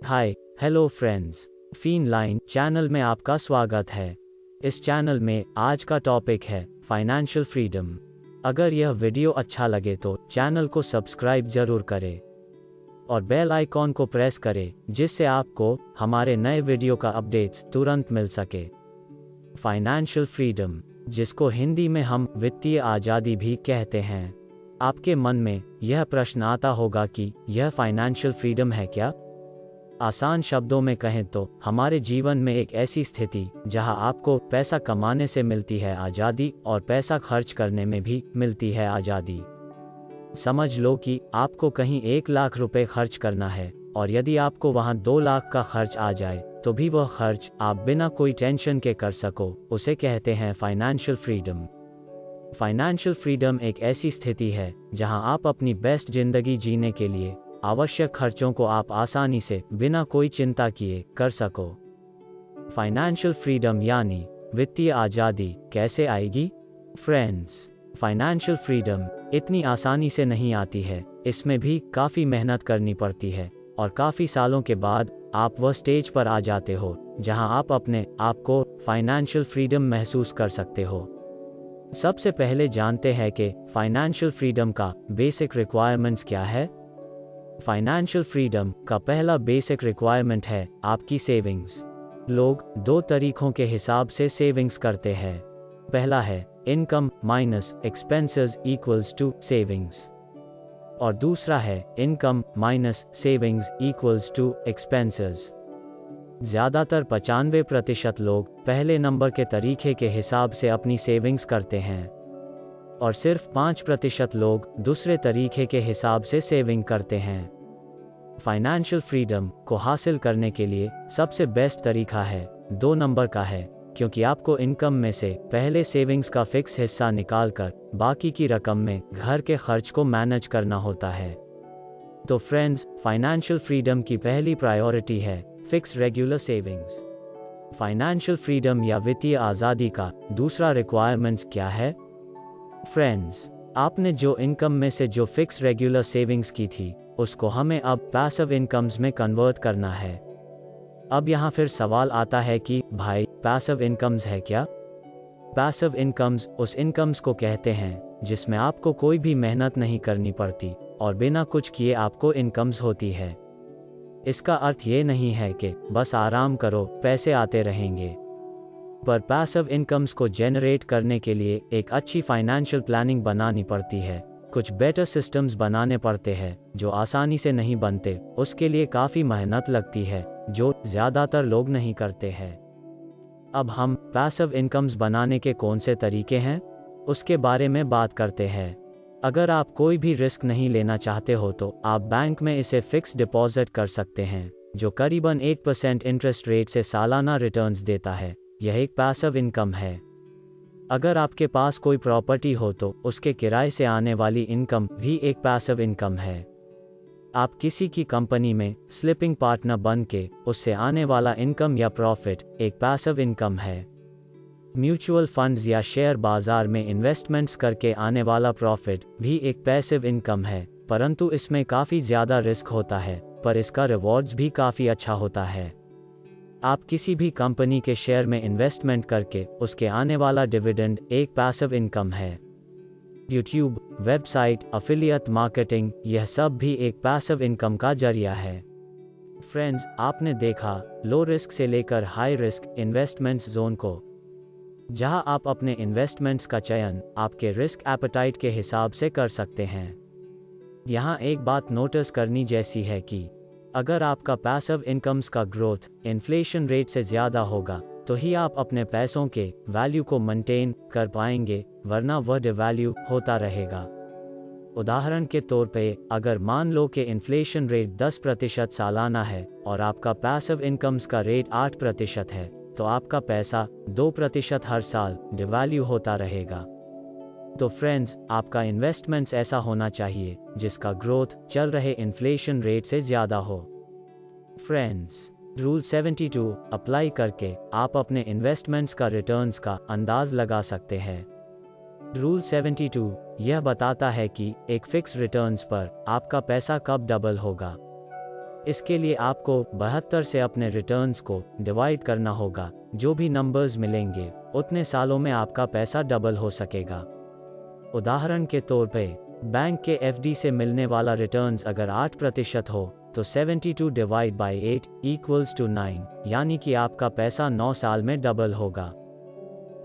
हाय hello friends, फीन line channel में आपका स्वागत है। इस चैनल में आज का टॉपिक है फाइनेंशियल फ्रीडम। अगर यह वीडियो अच्छा लगे तो चैनल को सब्सक्राइब जरूर करें और बेल आइकॉन को प्रेस करें, जिससे आपको हमारे नए वीडियो का अपडेट्स तुरंत मिल सके। फाइनेंशियल फ्रीडम, जिसको हिंदी में हम वित्तीय आज़ादी भी कहते हैं। आपके मन में यह प्रश्न आता होगा कि यह फाइनेंशियल फ्रीडम है क्या? आसान शब्दों में कहें तो हमारे जीवन में एक ऐसी स्थिति जहां आपको पैसा कमाने से मिलती है आज़ादी और पैसा खर्च करने में भी मिलती है आज़ादी। समझ लो कि आपको कहीं 1 लाख रुपए खर्च करना है और यदि आपको वहां 2 लाख का खर्च आ जाए तो भी वह खर्च आप बिना कोई टेंशन के कर सको, उसे कहते हैं फाइनेंशियल फ्रीडम। फाइनेंशियल फ्रीडम एक ऐसी स्थिति है जहां आप अपनी बेस्ट जिंदगी जीने के लिए आवश्यक खर्चों को आप आसानी से बिना कोई चिंता किए कर सको। फाइनेंशियल फ्रीडम यानी वित्तीय आज़ादी कैसे आएगी? फ्रेंड्स, फाइनेंशियल फ्रीडम इतनी आसानी से नहीं आती है। इसमें भी काफ़ी मेहनत करनी पड़ती है और काफ़ी सालों के बाद आप वह स्टेज पर आ जाते हो जहां आप अपने आप को फाइनेंशियल फ्रीडम महसूस कर सकते हो। सबसे पहले जानते हैं कि फाइनेंशियल फ्रीडम का बेसिक रिक्वायरमेंट्स क्या है। फाइनेंशियल फ्रीडम का पहला बेसिक रिक्वायरमेंट है आपकी सेविंग्स। लोग 2 तरीकों के हिसाब से सेविंग्स करते हैं। पहला है income minus expenses equals to savings और दूसरा है income minus savings equals to expenses. ज़्यादातर 95% लोग पहले नंबर के तरीके के हिसाब से अपनी सेविंग्स करते हैं और सिर्फ 5% लोग दूसरे तरीके के हिसाब से सेविंग करते हैं। फाइनेंशियल फ्रीडम को हासिल करने के लिए सबसे बेस्ट तरीका है 2 नंबर का है, क्योंकि आपको इनकम में से पहले सेविंग्स का फिक्स हिस्सा निकालकर बाकी की रकम में घर के खर्च को मैनेज करना होता है। तो फ्रेंड्स, फाइनेंशियल फ्रीडम की पहली प्रायोरिटी है fix regular savings. Financial freedom या वित्तीय आज़ादी का दूसरा रिक्वायरमेंट्स क्या है? फ्रेंड्स, आपने जो इनकम में से जो फिक्स रेगुलर सेविंग्स की थी उसको हमें अब पैसिव इनकम्स में कन्वर्ट करना है। अब यहाँ फिर सवाल आता है कि भाई, पैसिव इनकम्स है क्या? पैसिव इनकम्स उस इनकम्स को कहते हैं जिसमें आपको कोई भी मेहनत नहीं करनी पड़ती और बिना कुछ किए आपको इनकम्स होती है। इसका अर्थ ये नहीं है कि बस आराम करो, पैसे आते रहेंगे। पर पैसिव इनकम्स को जनरेट करने के लिए एक अच्छी फाइनेंशियल प्लानिंग बनानी पड़ती है। कुछ बेटर सिस्टम्स बनाने पड़ते हैं जो आसानी से नहीं बनते। उसके लिए काफ़ी मेहनत लगती है जो ज़्यादातर लोग नहीं करते हैं। अब हम पैसिव इनकम्स बनाने के कौन से तरीके हैं उसके बारे में बात करते हैं। अगर आप कोई भी रिस्क नहीं लेना चाहते हो तो आप बैंक में इसे फिक्स डिपॉजिट कर सकते हैं, जो करीबन 8% इंटरेस्ट रेट से सालाना रिटर्न्स देता है। यह एक पैसिव इनकम है। अगर आपके पास कोई प्रॉपर्टी हो तो उसके किराए से आने वाली इनकम भी एक पैसिव इनकम है। आप किसी की कंपनी में स्लीपिंग पार्टनर बन के उससे आने वाला इनकम या प्रॉफिट एक पैसिव इनकम है। म्यूचुअल फंड्स या शेयर बाजार में इन्वेस्टमेंट्स करके आने वाला प्रॉफिट भी एक पैसिव इनकम है, परंतु इसमें काफ़ी ज़्यादा रिस्क होता है, पर इसका रिवॉर्ड्स भी काफ़ी अच्छा होता है। आप किसी भी कंपनी के शेयर में इन्वेस्टमेंट करके उसके आने वाला डिविडेंड एक पैसिव इनकम है। यूट्यूब, वेबसाइट, अफिलिएट मार्केटिंग, यह सब भी एक पैसिव इनकम का जरिया है। फ्रेंड्स, आपने देखा लो रिस्क से लेकर हाई रिस्क इन्वेस्टमेंट्स जोन को, जहां आप अपने इन्वेस्टमेंट्स का चयन आपके रिस्क एपेटाइट के हिसाब से कर सकते हैं। यहां एक बात नोटिस करनी जैसी है कि अगर आपका पैसिव इनकम्स का ग्रोथ इन्फ्लेशन रेट से ज़्यादा होगा तो ही आप अपने पैसों के वैल्यू को मेंटेन कर पाएंगे, वरना वह डिवैल्यू होता रहेगा। उदाहरण के तौर पे, अगर मान लो कि इन्फ्लेशन रेट 10% सालाना है और आपका पैसिव इनकम्स का रेट 8% है, तो आपका पैसा 2% हर साल डिवैल्यू होता रहेगा। तो फ्रेंड्स, आपका इन्वेस्टमेंट्स ऐसा होना चाहिए जिसका ग्रोथ चल रहे इन्फ्लेशन रेट से ज़्यादा हो। फ्रेंड्स, रूल 72 अप्लाई करके आप अपने इन्वेस्टमेंट्स का रिटर्न्स का अंदाज लगा सकते हैं। रूल 72 यह बताता है कि एक फिक्स रिटर्न्स पर आपका पैसा कब डबल होगा। इसके लिए आपको 72 से अपने रिटर्न्स को डिवाइड करना होगा। जो भी नंबर्स मिलेंगे उतने सालों में आपका पैसा डबल हो सकेगा। उदाहरण के तौर पे बैंक के एफडी से मिलने वाला रिटर्न्स अगर 8% हो तो 72 डिवाइड बाई 8 इक्वल्स टू 9, यानी कि आपका पैसा 9 साल में डबल होगा।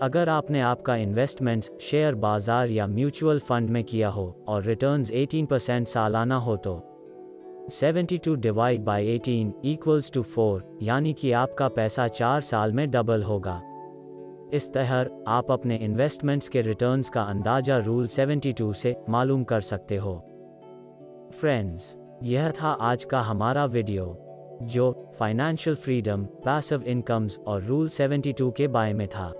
अगर आपने आपका इन्वेस्टमेंट्स शेयर बाजार या म्यूचुअल फंड में किया हो और रिटर्न्स 18% सालाना हो तो 72 डिवाइड बाई 18 इक्वल्स टू 4, यानी कि आपका पैसा 4 साल में डबल होगा। इस तरह आप अपने इन्वेस्टमेंट्स के रिटर्न्स का अंदाजा रूल 72 से मालूम कर सकते हो। फ्रेंड्स, यह था आज का हमारा वीडियो जो फाइनेंशियल फ्रीडम, पैसिव इनकम्स और रूल 72 के बारे में था।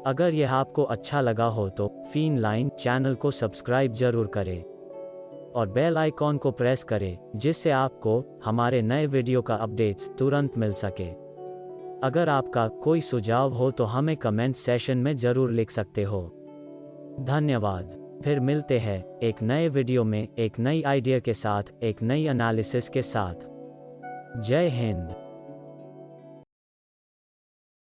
अगर यह आपको अच्छा लगा हो तो फिन लाइन चैनल को सब्सक्राइब जरूर करें और बेल आइकॉन को प्रेस करें, जिससे आपको हमारे नए वीडियो का अपडेट्स तुरंत मिल सके। अगर आपका कोई सुझाव हो तो हमें कमेंट सेशन में जरूर लिख सकते हो। धन्यवाद। फिर मिलते हैं एक नए वीडियो में एक नई आइडिया के साथ, एक नई एनालिसिस के साथ। जय हिंद।